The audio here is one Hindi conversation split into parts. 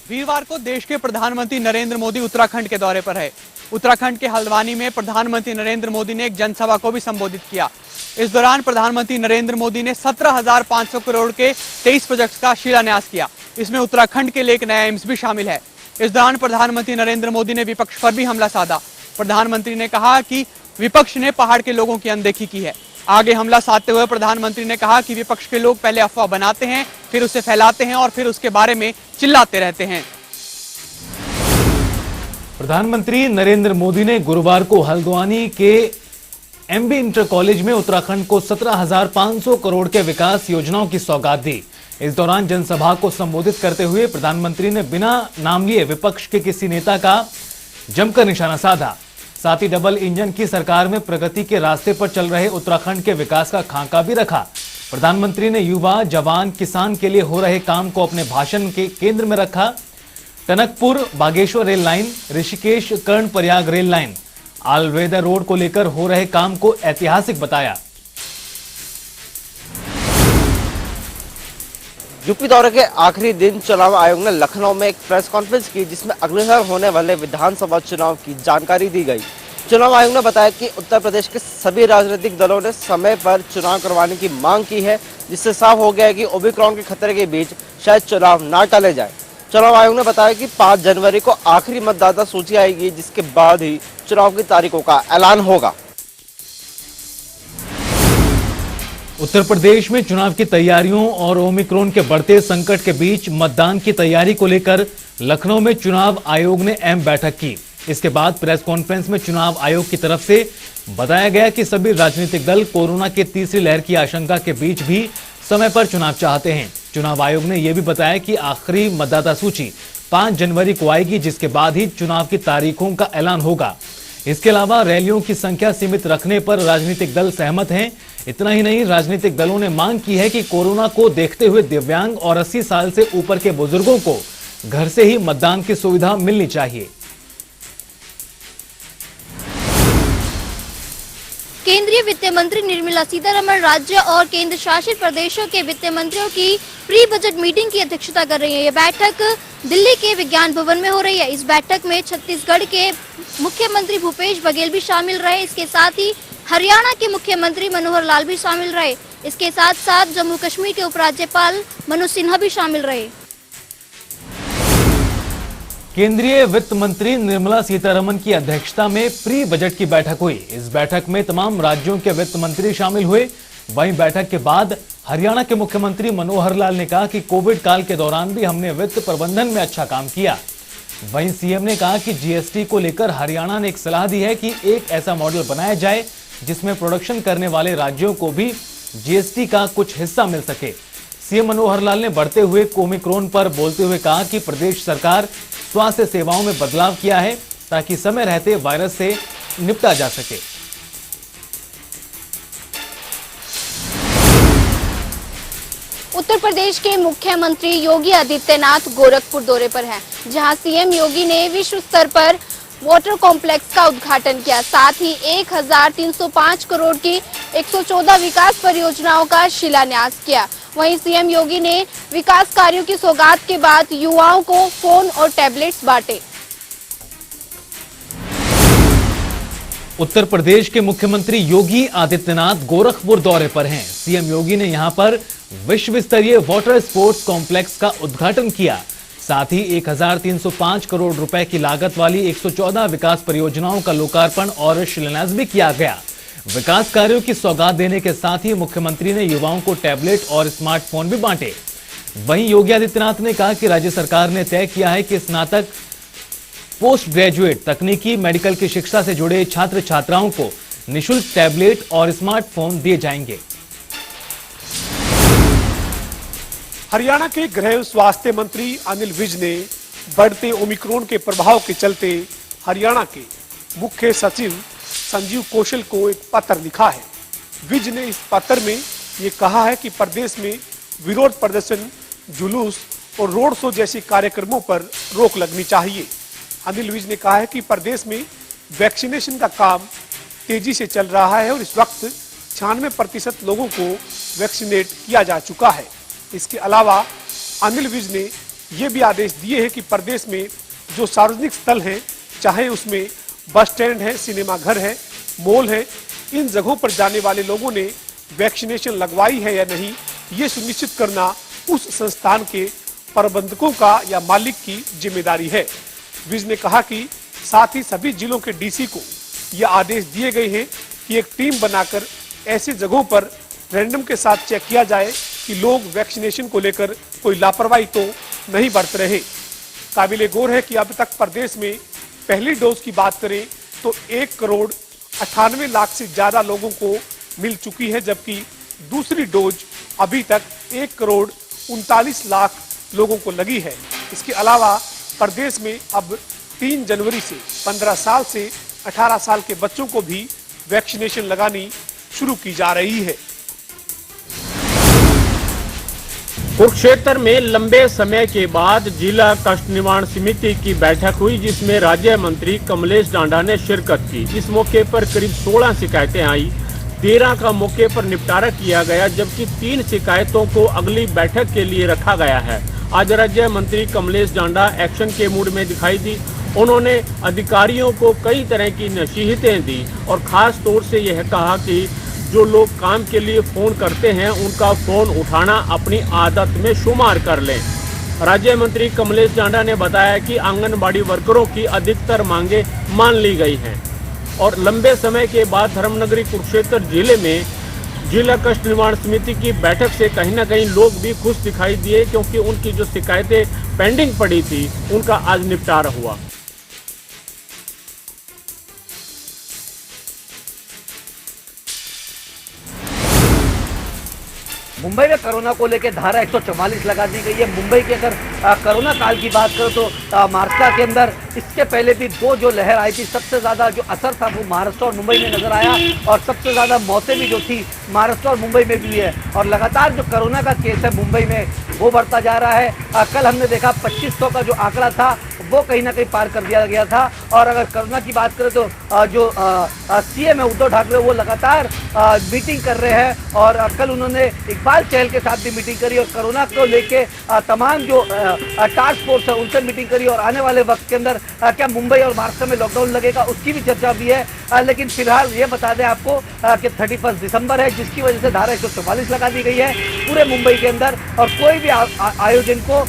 वीरवार को देश के प्रधानमंत्री नरेंद्र मोदी उत्तराखंड के दौरे पर है। उत्तराखंड के हल्द्वानी में प्रधानमंत्री नरेंद्र मोदी ने एक जनसभा को भी संबोधित किया। इस दौरान प्रधानमंत्री नरेंद्र मोदी ने 17,500 करोड़ के 23 प्रोजेक्ट्स का शिलान्यास किया। इसमें उत्तराखंड के लिए एक नया एम्स भी शामिल है। इस दौरान प्रधानमंत्री नरेंद्र मोदी ने विपक्ष पर भी हमला साधा। प्रधानमंत्री ने कहा कि विपक्ष ने पहाड़ के लोगों की अनदेखी की है। आगे हमला साधते हुए प्रधानमंत्री ने कहा कि विपक्ष के लोग पहले अफवाह बनाते हैं, फिर उसे फैलाते हैं और फिर उसके बारे में चिल्लाते रहते हैं। प्रधानमंत्री नरेंद्र मोदी ने गुरुवार को हल्द्वानी के एमबी इंटर कॉलेज में उत्तराखंड को 17,500 करोड़ के विकास योजनाओं की सौगात दी। इस दौरान जनसभा को संबोधित करते हुए प्रधानमंत्री ने बिना नाम लिए विपक्ष के किसी नेता का जमकर निशाना साधा। साथ ही डबल इंजन की सरकार में प्रगति के रास्ते पर चल रहे उत्तराखंड के विकास का खाका भी रखा। प्रधानमंत्री ने युवा, जवान, किसान के लिए हो रहे काम को अपने भाषण के केंद्र में रखा। Tanakpur Bageshwar rail line, Rishikesh Karnaprayag rail line, all weather road को लेकर हो रहे काम को ऐतिहासिक बताया। यूपी दौरे के आखिरी दिन चुनाव आयोग ने लखनऊ में एक प्रेस कॉन्फ्रेंस की, जिसमें अगले साल होने वाले विधानसभा चुनाव की जानकारी दी गई। चुनाव आयोग ने बताया कि उत्तर प्रदेश के सभी राजनीतिक दलों ने समय पर चुनाव करवाने की मांग की है, जिससे साफ हो गया है कि ओमिक्रॉन के खतरे के बीच शायद चुनाव ना टाले जाए। चुनाव आयोग ने बताया कि 5 जनवरी को आखिरी मतदाता सूची आएगी, जिसके बाद ही चुनाव की तारीखों का ऐलान होगा। उत्तर प्रदेश में चुनाव की तैयारियों और ओमिक्रॉन के बढ़ते संकट के बीच मतदान की तैयारी को लेकर लखनऊ में चुनाव आयोग ने अहम बैठक की। इसके बाद प्रेस कॉन्फ्रेंस में चुनाव आयोग की तरफ से बताया गया कि सभी राजनीतिक दल कोरोना की तीसरी लहर की आशंका के बीच भी समय पर चुनाव चाहते हैं। चुनाव आयोग ने यह भी बताया कि आखिरी मतदाता सूची 5 जनवरी को आएगी, जिसके बाद ही चुनाव की तारीखों का ऐलान होगा। इसके अलावा रैलियों की संख्या सीमित रखने पर राजनीतिक दल सहमत हैं। इतना ही नहीं, राजनीतिक दलों ने मांग की है कि कोरोना को देखते हुए दिव्यांग और 80 साल से ऊपर के बुजुर्गों को घर से ही मतदान की सुविधा मिलनी चाहिए। केंद्रीय वित्त मंत्री निर्मला सीतारमण राज्य और केंद्र शासित प्रदेशों के वित्त मंत्रियों की प्री बजट मीटिंग की अध्यक्षता कर रही है। यह बैठक दिल्ली के विज्ञान भवन में हो रही है। इस बैठक में छत्तीसगढ़ के मुख्यमंत्री भूपेश बघेल भी शामिल रहे। इसके साथ ही हरियाणा के मुख्यमंत्री मनोहर लाल भी शामिल रहे। इसके साथ साथ जम्मू कश्मीर के उपराज्यपाल मनोज सिन्हा भी शामिल रहे। केंद्रीय वित्त मंत्री निर्मला सीतारमण की अध्यक्षता में प्री बजट की बैठक हुई। इस बैठक में तमाम राज्यों के वित्त मंत्री शामिल हुए। वहीं बैठक के बाद हरियाणा के मुख्यमंत्री मनोहर लाल ने कहा कि कोविड काल के दौरान भी हमने वित्त प्रबंधन में अच्छा काम किया। वहीं सीएम ने कहा कि जीएसटी को लेकर हरियाणा ने एक सलाह दी है कि एक ऐसा मॉडल बनाया जाए जिसमें प्रोडक्शन करने वाले राज्यों को भी जीएसटी का कुछ हिस्सा मिल सके। सीएम मनोहर लाल ने बढ़ते हुए ओमिक्रॉन पर बोलते हुए कहा कि प्रदेश सरकार स्वास्थ्य सेवाओं में बदलाव किया है ताकि समय रहते वायरस से निपटा जा सके। उत्तर प्रदेश के मुख्यमंत्री योगी आदित्यनाथ गोरखपुर दौरे पर हैं, जहां सीएम योगी ने विश्व स्तर पर वाटर कॉम्प्लेक्स का उद्घाटन किया। साथ ही 1,305 करोड़ की 114 विकास परियोजनाओं का शिलान्यास किया। वहीं सीएम योगी ने विकास कार्यों की सौगात के बाद युवाओं को फोन और टैबलेट्स बांटे। उत्तर प्रदेश के मुख्यमंत्री योगी आदित्यनाथ गोरखपुर दौरे पर हैं। सीएम योगी ने यहां पर विश्व स्तरीय वाटर स्पोर्ट्स कॉम्प्लेक्स का उद्घाटन किया। साथ ही 1,305 करोड़ रुपए की लागत वाली 114 विकास परियोजनाओं का लोकार्पण और शिलान्यास भी किया गया। विकास कार्यों की सौगात देने के साथ ही मुख्यमंत्री ने युवाओं को टैबलेट और स्मार्टफोन भी बांटे। वहीं योगी आदित्यनाथ ने कहा कि राज्य सरकार ने तय किया है कि स्नातक, पोस्ट ग्रेजुएट, तकनीकी, मेडिकल की शिक्षा से जुड़े छात्र छात्राओं को निःशुल्क टैबलेट और स्मार्टफोन दिए जाएंगे। हरियाणा के गृह स्वास्थ्य मंत्री अनिल विज ने बढ़ते ओमिक्रॉन के प्रभाव के चलते हरियाणा के मुख्य सचिव संजीव कौशल को एक पत्र लिखा है। विज ने इस पत्र में ये कहा है कि प्रदेश में विरोध प्रदर्शन, जुलूस और रोड शो जैसे कार्यक्रमों पर रोक लगनी चाहिए। अनिल विज ने कहा है कि प्रदेश में वैक्सीनेशन का काम तेजी से चल रहा है और इस वक्त 96% लोगों को वैक्सीनेट किया जा चुका है। इसके अलावा अनिल विज ने ये भी आदेश दिए हैं कि प्रदेश में जो सार्वजनिक स्थल हैं, चाहे उसमें बस स्टैंड है, सिनेमा घर है, मॉल है, इन जगहों पर जाने वाले लोगों ने वैक्सीनेशन लगवाई है या नहीं, ये सुनिश्चित करना उस संस्थान के प्रबंधकों का या मालिक की जिम्मेदारी है। विज ने कहा कि साथ ही सभी जिलों के डीसी को यह आदेश दिए गए हैं कि एक टीम बनाकर ऐसी जगहों पर रैंडम के साथ चेक किया जाए कि लोग वैक्सीनेशन को लेकर कोई लापरवाही तो नहीं बरत रहे। काबिले गौर है कि अब तक प्रदेश में पहली डोज की बात करें तो 1,98,00,000 से ज्यादा लोगों को मिल चुकी है, जबकि दूसरी डोज अभी तक 1,39,00,000 लोगों को लगी है। इसके अलावा प्रदेश में अब 3 जनवरी से 15 साल से 18 साल के बच्चों को भी वैक्सीनेशन लगानी शुरू की जा रही है। कुरुक्षेत्र में लंबे समय के बाद जिला कष्ट निवारण समिति की बैठक हुई, जिसमें राज्य मंत्री कमलेश डांडा ने शिरकत की। इस मौके पर करीब 16 शिकायतें आई, 13 का मौके पर निपटारा किया गया, जबकि 3 शिकायतों को अगली बैठक के लिए रखा गया है। आज राज्य मंत्री कमलेश डांडा एक्शन के मूड में दिखाई दी। उन्होंने अधिकारियों को कई तरह की नसीहतें दी और खास तौर से यह कहा कि जो लोग काम के लिए फोन करते हैं उनका फोन उठाना अपनी आदत में शुमार कर लें। राज्य मंत्री कमलेश डांडा ने बताया कि आंगनबाड़ी वर्करों की अधिकतर मांगे मान ली गई हैं और लंबे समय के बाद धर्मनगरी कुरुक्षेत्र जिले में जिला कष्ट निवारण समिति की बैठक से कहीं न कहीं लोग भी खुश दिखाई दिए, क्योंकि उनकी जो शिकायतें पेंडिंग पड़ी थी उनका आज निपटारा हुआ। मुंबई में कोरोना को लेकर धारा 144 लगा दी गई है। मुंबई के अगर कोरोना काल की बात करो तो महाराष्ट्र के अंदर इसके पहले भी 2 जो लहर आई थी, सबसे ज़्यादा जो असर था वो महाराष्ट्र और मुंबई में नजर आया और सबसे ज़्यादा मौतें भी जो थी महाराष्ट्र और मुंबई में भी है और लगातार जो कोरोना का केस है मुंबई में वो बढ़ता जा रहा है। कल हमने देखा 2500 का जो आंकड़ा था वो कहीं ना कहीं पार कर दिया गया था। और अगर कोरोना की बात करें तो जो सीएम है उद्धव ठाकरे वो लगातार मीटिंग कर रहे हैं और कल उन्होंने इकबाल चहल के साथ भी मीटिंग करी और कोरोना को लेके तमाम जो टास्क फोर्स है उनसे मीटिंग करी और आने वाले वक्त के अंदर क्या मुंबई और महाराष्ट्र में लॉकडाउन लगेगा उसकी भी चर्चा भी है। लेकिन फिलहाल ये बता दें आपको कि 31 दिसंबर है, जिसकी वजह से धारा 144 लगा दी गई है पूरे मुंबई के अंदर और कोई भी आयोजन को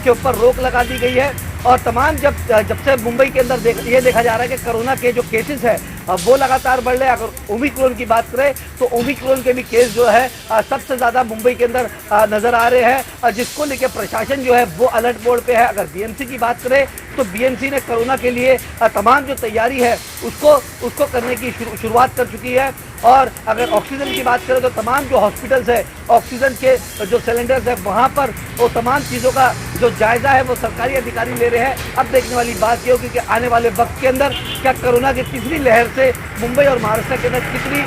के ऊपर रोक लगा दी गई है। और तमाम जब से मुंबई के अंदर ये देखा जा रहा है कि कोरोना के जो केसेस है वो लगातार बढ़ रहे हैं। अगर ओमिक्रॉन की बात करें तो ओमिक्रॉन के भी केस जो है सबसे ज़्यादा मुंबई के अंदर नज़र आ रहे हैं, जिसको लेकर प्रशासन जो है वो अलर्ट मोड पे है। अगर बीएमसी की बात करें तो बीएमसी ने कोरोना के लिए तमाम जो तैयारी है उसको करने की शुरुआत कर चुकी है। और अगर ऑक्सीजन की बात करें तो तमाम जो हॉस्पिटल्स है ऑक्सीजन के जो सिलेंडर्स है वहाँ पर वो तमाम चीज़ों का जो जायजा है वो सरकारी अधिकारी ले रहे हैं। अब देखने वाली बात ये होगी कि आने वाले वक्त के अंदर क्या कोरोना की तीसरी लहर से मुंबई और महाराष्ट्र के अंदर कितनी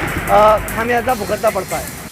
खामियाजा भुगतना पड़ता है।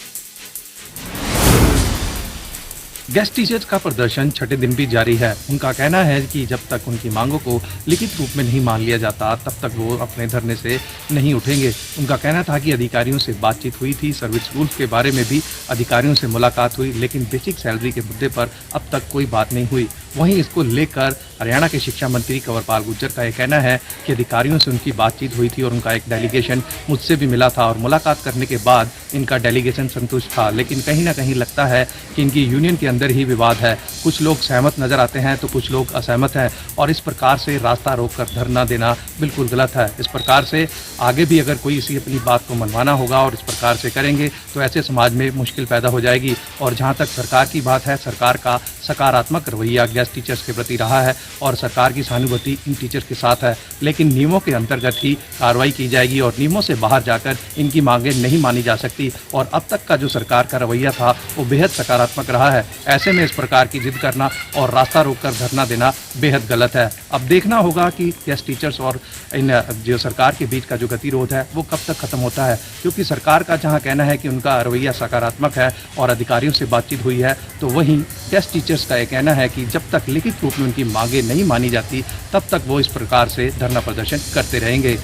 गेस्ट टीचर्स का प्रदर्शन छठे दिन भी जारी है। उनका कहना है कि जब तक उनकी मांगों को लिखित रूप में नहीं मान लिया जाता तब तक वो अपने धरने से नहीं उठेंगे। उनका कहना था कि अधिकारियों से बातचीत हुई थी, सर्विस रूल्स के बारे में भी अधिकारियों से मुलाकात हुई, लेकिन बेसिक सैलरी के मुद्दे पर अब तक कोई बात नहीं हुई। वहीं इसको लेकर हरियाणा के शिक्षा मंत्री कंवरपाल गुर्जर का यह कहना है कि अधिकारियों से उनकी बातचीत हुई थी और उनका एक डेलीगेशन मुझसे भी मिला था और मुलाकात करने के बाद इनका डेलीगेशन संतुष्ट था, लेकिन कहीं ना कहीं लगता है कि इनकी यूनियन के अंदर ही विवाद है। कुछ लोग सहमत नजर आते हैं तो कुछ लोग असहमत हैं और इस प्रकार से रास्ता रोककर धरना देना बिल्कुल गलत है। इस प्रकार से आगे भी अगर कोई इसी अपनी बात को मनवाना होगा और इस प्रकार से करेंगे तो ऐसे समाज में मुश्किल पैदा हो जाएगी। और जहाँ तक सरकार की बात है, सरकार का सकारात्मक रवैया गेस्ट टीचर्स के प्रति रहा है और सरकार की सहानुभूति इन टीचर्स के साथ है, लेकिन नियमों के अंतर्गत ही कार्रवाई की जाएगी और नियमों से बाहर जाकर इनकी मांगें नहीं मानी जा सकती। और अब तक का जो सरकार का रवैया था वो बेहद सकारात्मक रहा है। ऐसे में इस प्रकार की जिद करना और रास्ता रोककर धरना देना बेहद गलत है। अब देखना होगा कि गेस्ट टीचर्स और इन जो सरकार के बीच का जो गतिरोध है वो कब तक खत्म होता है, क्योंकि सरकार का जहाँ कहना है कि उनका रवैया सकारात्मक है और अधिकारियों से बातचीत हुई है, तो वहीं गेस्ट टीचर्स का यह कहना है कि जब तक लिखित रूप में उनकी मांगे नहीं मानी जाती तब तक वो इस प्रकार से धरना प्रदर्शन करते रहेंगे।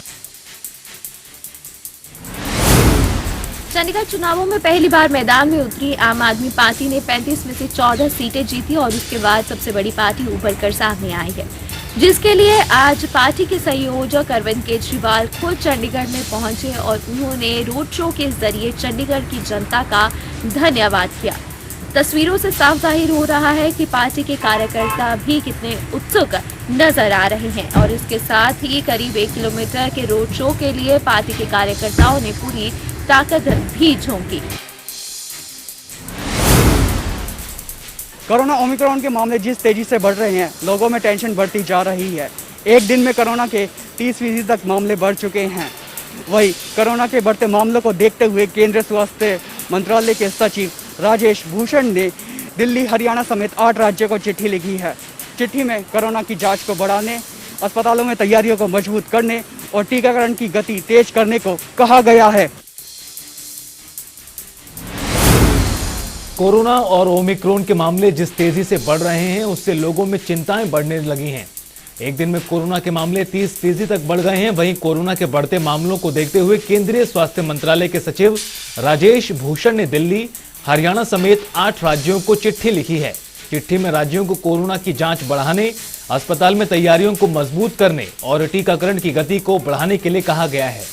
चंडीगढ़ चुनावों में पहली बार मैदान में उतरी आम आदमी पार्टी ने 35 में से 14 सीटें जीती और उसके बाद सबसे बड़ी पार्टी उभर कर सामने आई है, जिसके लिए आज पार्टी के संयोजक अरविंद केजरीवाल खुद चंडीगढ़ में पहुंचे और उन्होंने रोड शो के जरिए चंडीगढ़ की जनता का धन्यवाद किया। तस्वीरों से साफ जाहिर हो रहा है कि पार्टी के कार्यकर्ता भी कितने उत्सुक नजर आ रहे हैं और इसके साथ ही करीब 1 किलोमीटर के रोड शो के लिए पार्टी के कार्यकर्ताओं ने पूरी ताकत भी झोंकी। कोरोना ओमिक्रॉन के मामले जिस तेजी से बढ़ रहे हैं, लोगों में टेंशन बढ़ती जा रही है। एक दिन में कोरोना के 30% तक मामले बढ़ चुके हैं। वही कोरोना के बढ़ते मामलों को देखते हुए केंद्रीय स्वास्थ्य मंत्रालय के सचिव राजेश भूषण ने दिल्ली, हरियाणा समेत 8 राज्यों को चिट्ठी लिखी है। चिट्ठी में कोरोना की जांच को बढ़ाने, अस्पतालों में तैयारियों को मजबूत करने और टीकाकरण की गति तेज करने को कहा गया है। कोरोना और ओमिक्रॉन के मामले जिस तेजी से बढ़ रहे हैं, उससे लोगों में चिंताएं बढ़ने लगी हैं। एक दिन में कोरोना के मामले 30% तक बढ़ गए हैं। वहीं कोरोना के बढ़ते मामलों को देखते हुए केंद्रीय स्वास्थ्य मंत्रालय के सचिव राजेश भूषण ने दिल्ली, हरियाणा समेत 8 राज्यों को चिट्ठी लिखी है। चिट्ठी में राज्यों को कोरोना की जांच बढ़ाने, अस्पताल में तैयारियों को मजबूत करने और टीकाकरण की गति को बढ़ाने के लिए कहा गया है।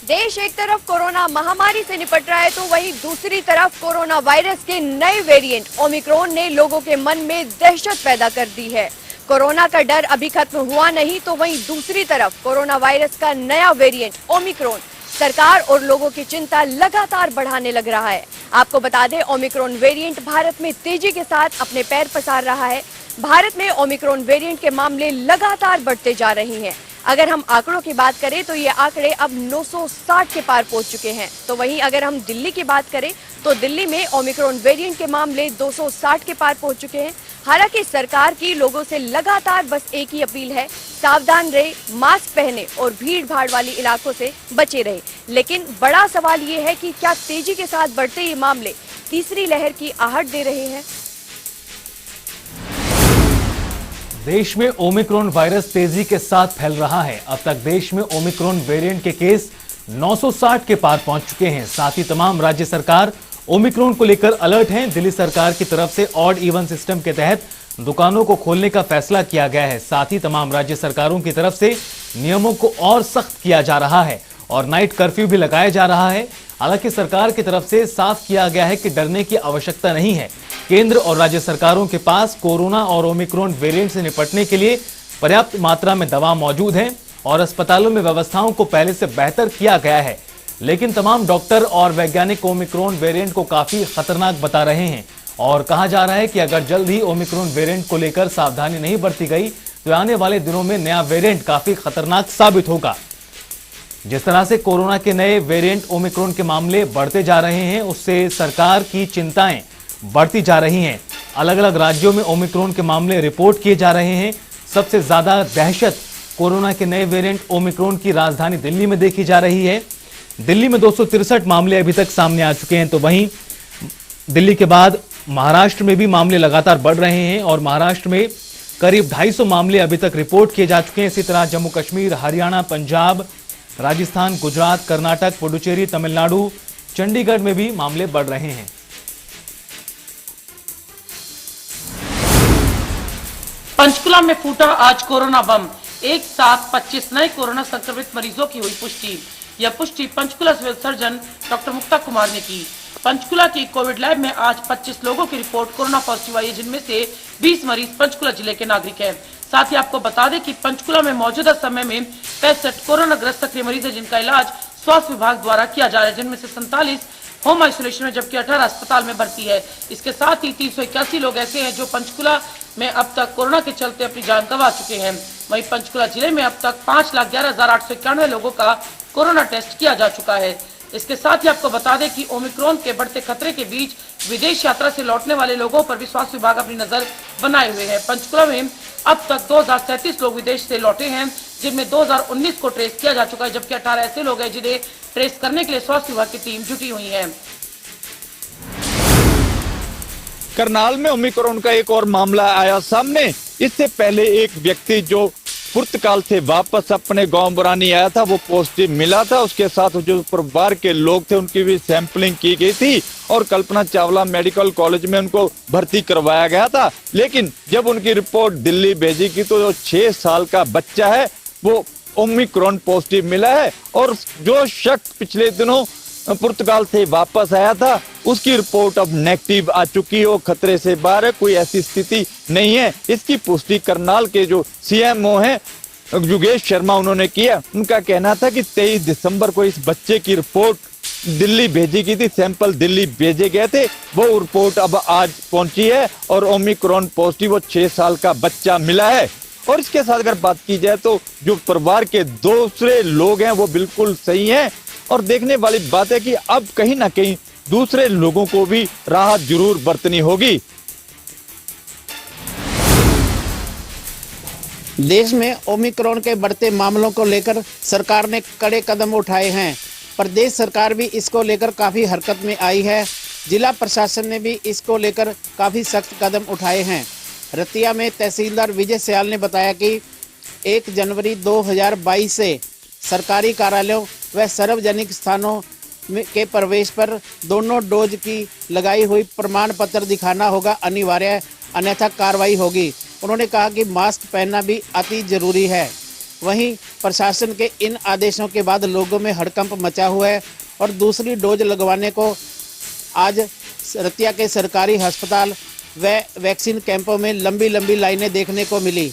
देश एक तरफ कोरोना महामारी से निपट रहा है तो वहीं दूसरी तरफ कोरोना वायरस के नए वेरिएंट ओमिक्रॉन ने लोगों के मन में दहशत पैदा कर दी है। कोरोना का डर अभी खत्म हुआ नहीं तो वहीं दूसरी तरफ कोरोना वायरस का नया वेरिएंट ओमिक्रॉन सरकार और लोगों की चिंता लगातार बढ़ाने लग रहा है। आपको बता दें, ओमिक्रॉन वेरिएंट भारत में तेजी के साथ अपने पैर पसार रहा है। भारत में ओमिक्रॉन वेरिएंट के मामले लगातार बढ़ते जा रहे हैं। अगर हम आंकड़ों की बात करें तो ये आंकड़े अब 960 के पार पहुंच चुके हैं। तो वहीं अगर हम दिल्ली की बात करें तो दिल्ली में ओमिक्रॉन वेरिएंट के मामले 260 के पार पहुंच चुके हैं। हालांकि सरकार की लोगों से लगातार बस एक ही अपील है, सावधान रहे, मास्क पहने और भीड़ भाड़ वाली इलाकों से बचे रहे। लेकिन बड़ा सवाल ये है कि क्या तेजी के साथ बढ़ते ये मामले तीसरी लहर की आहट दे रहे हैं? देश में ओमिक्रॉन वायरस तेजी के साथ फैल रहा है। अब तक देश में ओमिक्रॉन वेरिएंट के केस 960 के पार पहुंच चुके हैं। साथ ही तमाम राज्य सरकार ओमिक्रॉन को लेकर अलर्ट हैं। दिल्ली सरकार की तरफ से ऑड इवन सिस्टम के तहत दुकानों को खोलने का फैसला किया गया है। साथ ही तमाम राज्य सरकारों की तरफ से नियमों को और सख्त किया जा रहा है और नाइट कर्फ्यू भी लगाया जा रहा है। हालांकि सरकार की तरफ से साफ किया गया है कि डरने की आवश्यकता नहीं है। केंद्र और राज्य सरकारों के पास कोरोना और ओमिक्रॉन वेरिएंट से निपटने के लिए पर्याप्त मात्रा में दवा मौजूद है और अस्पतालों में व्यवस्थाओं को पहले से बेहतर किया गया है। लेकिन तमाम डॉक्टर और वैज्ञानिक ओमिक्रॉन वेरिएंट को काफी खतरनाक बता रहे हैं और कहा जा रहा है कि अगर जल्द ही ओमिक्रॉन वेरिएंट को लेकर सावधानी नहीं बरती गई तो आने वाले दिनों में नया वेरिएंट काफी खतरनाक साबित होगा। जिस तरह से कोरोना के नए वेरिएंट ओमिक्रॉन के मामले बढ़ते जा रहे हैं, उससे सरकार की चिंताएं बढ़ती जा रही हैं। अलग अलग राज्यों में ओमिक्रॉन के मामले रिपोर्ट किए जा रहे हैं। सबसे ज्यादा दहशत कोरोना के नए वेरिएंट ओमिक्रॉन की राजधानी दिल्ली में देखी जा रही है। दिल्ली में 263 मामले अभी तक सामने आ चुके हैं। तो वहीं दिल्ली के बाद महाराष्ट्र में भी मामले लगातार बढ़ रहे हैं और महाराष्ट्र में करीब 250 मामले अभी तक रिपोर्ट किए जा चुके हैं। इसी तरह जम्मू कश्मीर, हरियाणा, पंजाब, राजस्थान, गुजरात, कर्नाटक, पुडुचेरी, तमिलनाडु, चंडीगढ़ में भी मामले बढ़ रहे हैं। पंचकुला में फूटा आज कोरोना बम। एक साथ 25 नए कोरोना संक्रमित मरीजों की हुई पुष्टि। यह पुष्टि पंचकुला सिविल सर्जन डॉक्टर मुक्ता कुमार ने की। पंचकुला की कोविड लैब में आज 25 लोगों की रिपोर्ट कोरोना पॉजिटिव आई है, जिनमें से 20 मरीज पंचकुला जिले के नागरिक हैं। साथ ही आपको बता दें कि पंचकुला में मौजूदा समय में 65 कोरोना ग्रस्त सक्रिय मरीज है, जिनका इलाज स्वास्थ्य विभाग द्वारा किया जा रहा है, जिनमें से 47 होम आइसोलेशन में जबकि 18 अस्पताल में भर्ती है। इसके साथ ही 381 लोग ऐसे हैं जो पंचकुला में अब तक कोरोना के चलते अपनी जान गंवा चुके हैं। वहीं पंचकुला जिले में अब तक 5,11,891 लोगों का कोरोना टेस्ट किया जा चुका है। इसके साथ ही आपको बता दें कि ओमिक्रॉन के बढ़ते खतरे के बीच विदेश यात्रा से लौटने वाले लोगों पर भी स्वास्थ्य विभाग अपनी नजर बनाए हुए है। पंचकुला में अब तक 2037 लोग विदेश से लौटे हैं, जिनमें 2019 को ट्रेस किया जा चुका है, जबकि 18 ऐसे लोग हैं जिन्हें ट्रेस करने के लिए स्वास्थ्य विभाग की टीम जुटी हुई है। करनाल में ओमिक्रॉन का एक और मामला आया सामने। इससे पहले एक व्यक्ति जो पुर्तगाल से वापस अपने गांव बुरानी आया था, वो पॉजिटिव मिला था। उसके साथ जो परिवार के लोग थे उनकी भी सैंपलिंग की गई थी और कल्पना चावला मेडिकल कॉलेज में उनको भर्ती करवाया गया था। लेकिन जब उनकी रिपोर्ट दिल्ली भेजी गई तो जो 6 साल का बच्चा है वो ओमिक्रॉन पॉजिटिव मिला है। और जो शख्स पिछले दिनों पुर्तगाल से वापस आया था उसकी रिपोर्ट अब नेगेटिव आ चुकी है, वो खतरे से बाहर है, कोई ऐसी स्थिति नहीं है। इसकी पुष्टि करनाल के जो सीएमओ हैं योगेश शर्मा उन्होंने किया। उनका कहना था कि 23 दिसंबर को इस बच्चे की रिपोर्ट दिल्ली भेजी गई थी, सैंपल दिल्ली भेजे गए थे, वो रिपोर्ट अब आज पहुंची है और ओमिक्रॉन पॉजिटिव वो 6 साल का बच्चा मिला है। और इसके साथ अगर बात की जाए तो जो परिवार के दूसरे लोग हैं वो बिल्कुल सही हैं। और देखने वाली बात है कि अब कहीं ना कहीं दूसरे लोगों को भी राहत जरूर बरतनी होगी। देश में ओमिक्रॉन के बढ़ते मामलों को लेकर सरकार ने कड़े कदम उठाए हैं। प्रदेश सरकार भी इसको लेकर काफ़ी हरकत में आई है। जिला प्रशासन ने भी इसको लेकर काफ़ी सख्त कदम उठाए हैं। रतिया में तहसीलदार विजय सयाल ने बताया कि 1 जनवरी 2022 से सरकारी कार्यालयों व सार्वजनिक स्थानों के प्रवेश पर दोनों डोज की लगाई हुई प्रमाण पत्र दिखाना होगा अनिवार्य, अन्यथा कार्रवाई होगी। उन्होंने कहा कि मास्क पहनना भी अति जरूरी है। वहीं प्रशासन के इन आदेशों के बाद लोगों में हड़कंप मचा हुआ है और दूसरी डोज लगवाने को आज रतिया के सरकारी अस्पताल व वैक्सीन कैंपों में लंबी लंबी लाइनें देखने को मिली।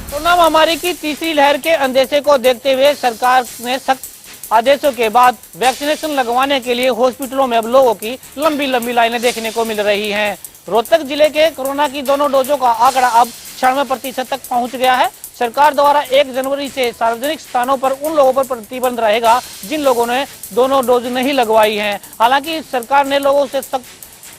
कोरोना महामारी की तीसरी लहर के अंदेशे को देखते हुए सरकार ने सख्त आदेशों के बाद वैक्सीनेशन लगवाने के लिए हॉस्पिटलों में अब लोगों की लंबी लंबी लाइनें देखने को मिल रही हैं। रोहतक जिले के कोरोना की दोनों डोजों का आंकड़ा अब 96% तक पहुंच गया है। सरकार द्वारा 1 जनवरी से सार्वजनिक स्थानों पर उन लोगों पर प्रतिबंध रहेगा जिन लोगों ने दोनों डोज नहीं लगवाई है। हालांकि सरकार ने लोगों से सख्त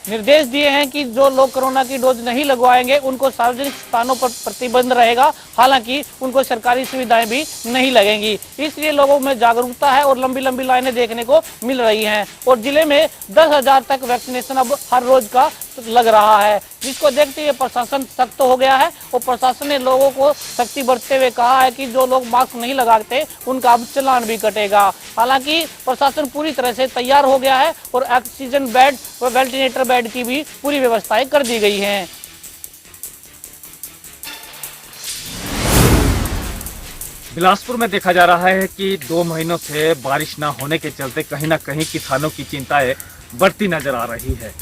निर्देश दिए हैं कि जो लोग कोरोना की डोज नहीं लगवाएंगे उनको सार्वजनिक स्थानों पर प्रतिबंध रहेगा। हालांकि उनको सरकारी सुविधाएं भी नहीं लगेंगी। इसलिए लोगों में जागरूकता है और लंबी लंबी लाइनें देखने को मिल रही हैं। और जिले में 10,000 तक वैक्सीनेशन अब हर रोज का लग रहा है, जिसको देखते हुए प्रशासन सख्त हो गया है और प्रशासन ने लोगों को सख्ती बरतते हुए कहा है कि जो लोग मास्क नहीं लगाते उनका अब चालान भी कटेगा। हालांकि प्रशासन पूरी तरह से तैयार हो गया है और ऑक्सीजन बेड व वेंटिलेटर बेड की भी पूरी व्यवस्थाएं कर दी गई हैं। बिलासपुर में देखा जा रहा है कि 2 महीनों से बारिश न होने के चलते कहीं ना कहीं किसानों की चिंताएं बढ़ती नजर आ रही है।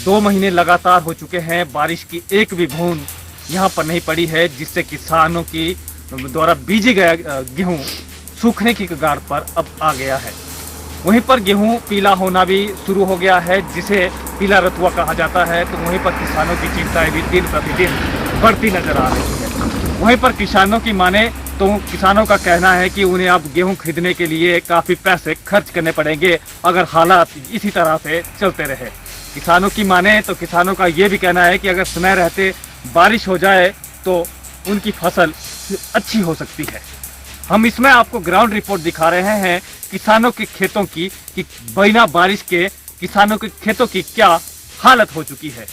2 महीने लगातार हो चुके हैं, बारिश की एक भी बूंद यहाँ पर नहीं पड़ी है, जिससे किसानों की द्वारा बीजे गया गेहूं सूखने की कगार पर अब आ गया है। वहीं पर गेहूं पीला होना भी शुरू हो गया है, जिसे पीला रतुआ कहा जाता है। तो वहीं पर किसानों की चिंताएं भी दिन प्रतिदिन बढ़ती नजर आ रही है। वहीं पर किसानों की माने तो किसानों का कहना है कि उन्हें अब गेहूं खरीदने के लिए काफी पैसे खर्च करने पड़ेंगे अगर हालात इसी तरह से चलते रहे। किसानों की माने तो किसानों का ये भी कहना है कि अगर समय रहते बारिश हो जाए तो उनकी फसल अच्छी हो सकती है। हम इसमें आपको ग्राउंड रिपोर्ट दिखा रहे हैं किसानों के खेतों की कि बिना बारिश के किसानों के खेतों की क्या हालत हो चुकी है।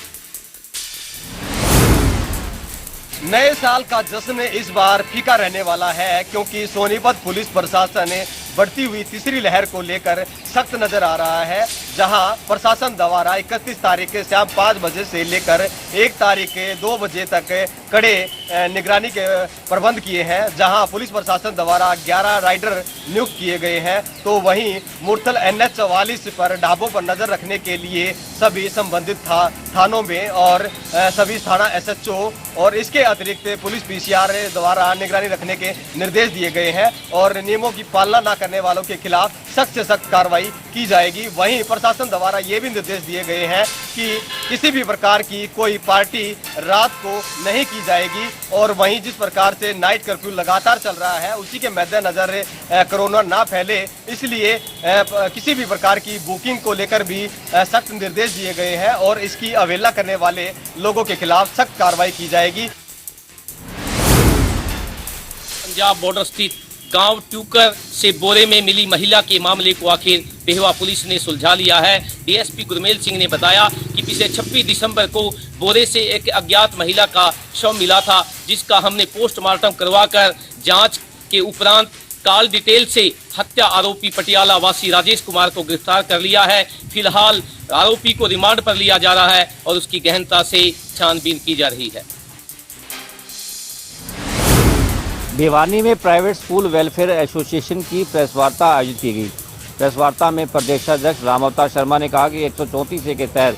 नए साल का जश्न इस बार फीका रहने वाला है, क्योंकि सोनीपत पुलिस प्रशासन बढ़ती हुई तीसरी लहर को लेकर सख्त नजर आ रहा है। जहां प्रशासन द्वारा 31 तारीख के शाम 5 बजे से लेकर 1 तारीख के 2 बजे तक कड़े निगरानी के प्रबंध किए हैं। जहां पुलिस प्रशासन द्वारा 11 राइडर नियुक्त किए गए हैं, तो वहीं मुरथल NH 44 पर ढाबों पर नजर रखने के लिए सभी संबंधित थानों में और सभी थाना SHO और इसके अतिरिक्त पुलिस PCR द्वारा निगरानी रखने के निर्देश दिए गए हैं और नियमों की पालना न करने वालों के खिलाफ सख्त से सख्त कार्रवाई की जाएगी। वहीं प्रशासन द्वारा ये भी निर्देश दिए गए हैं कि किसी भी प्रकार की कोई पार्टी रात को नहीं की जाएगी। और वहीं जिस प्रकार से नाइट कर्फ्यू लगातार चल रहा है, उसी के मद्देनजर कोरोना ना फैले, इसलिए किसी भी प्रकार की बुकिंग को लेकर भी सख्त निर्देश दिए गए हैं और इसकी अवहेलना करने वाले लोगों के खिलाफ सख्त कार्रवाई की जाएगी। पंजाब बॉर्डर स्थित गांव ट्यूकर से बोरे में मिली महिला के मामले को आखिर बेहवा पुलिस ने सुलझा लिया है। डीएसपी गुरमेल सिंह ने बताया कि पिछले 26 दिसंबर को बोरे से एक अज्ञात महिला का शव मिला था, जिसका हमने पोस्टमार्टम करवाकर जांच के उपरांत कॉल डिटेल से हत्या आरोपी पटियाला वासी राजेश कुमार को गिरफ्तार कर लिया है। फिलहाल आरोपी को रिमांड पर लिया जा रहा है और उसकी गहनता से छानबीन की जा रही है। भिवानी में प्राइवेट स्कूल वेलफेयर एसोसिएशन की प्रेस वार्ता आयोजित की गई। प्रेस वार्ता में प्रदेशाध्यक्ष राम अवतार शर्मा ने कहा कि 134 के तहत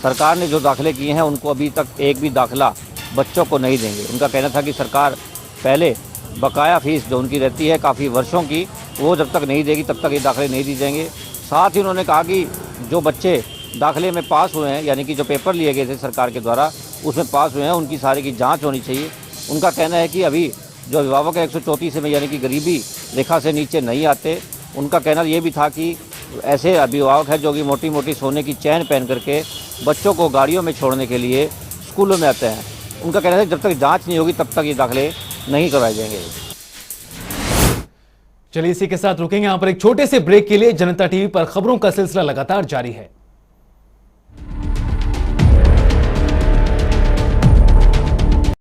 सरकार ने जो दाखिले किए हैं उनको अभी तक एक भी दाखिला बच्चों को नहीं देंगे। उनका कहना था कि सरकार पहले बकाया फीस जो उनकी रहती है काफ़ी वर्षों की, वो जब तक नहीं देगी तब तक ये दाखिले नहीं दी जाएंगे। साथ ही उन्होंने कहा कि जो बच्चे दाखिले में पास हुए हैं, यानी कि जो पेपर लिए गए थे सरकार के द्वारा उसमें पास हुए हैं, उनकी सारे की जाँच होनी चाहिए। उनका कहना है कि अभी जो अभिभावक है 134 में यानी कि गरीबी रेखा से नीचे नहीं आते। उनका कहना ये भी था कि ऐसे अभिभावक हैं जो कि मोटी मोटी सोने की चैन पहन करके बच्चों को गाड़ियों में छोड़ने के लिए स्कूलों में आते हैं। उनका कहना है जब तक जांच नहीं होगी तब तक ये दाखिले नहीं करवाए जाएंगे। चलिए इसी के साथ रुकेंगे यहाँ पर एक छोटे से ब्रेक के लिए। जनता टीवी पर खबरों का सिलसिला लगातार जारी है।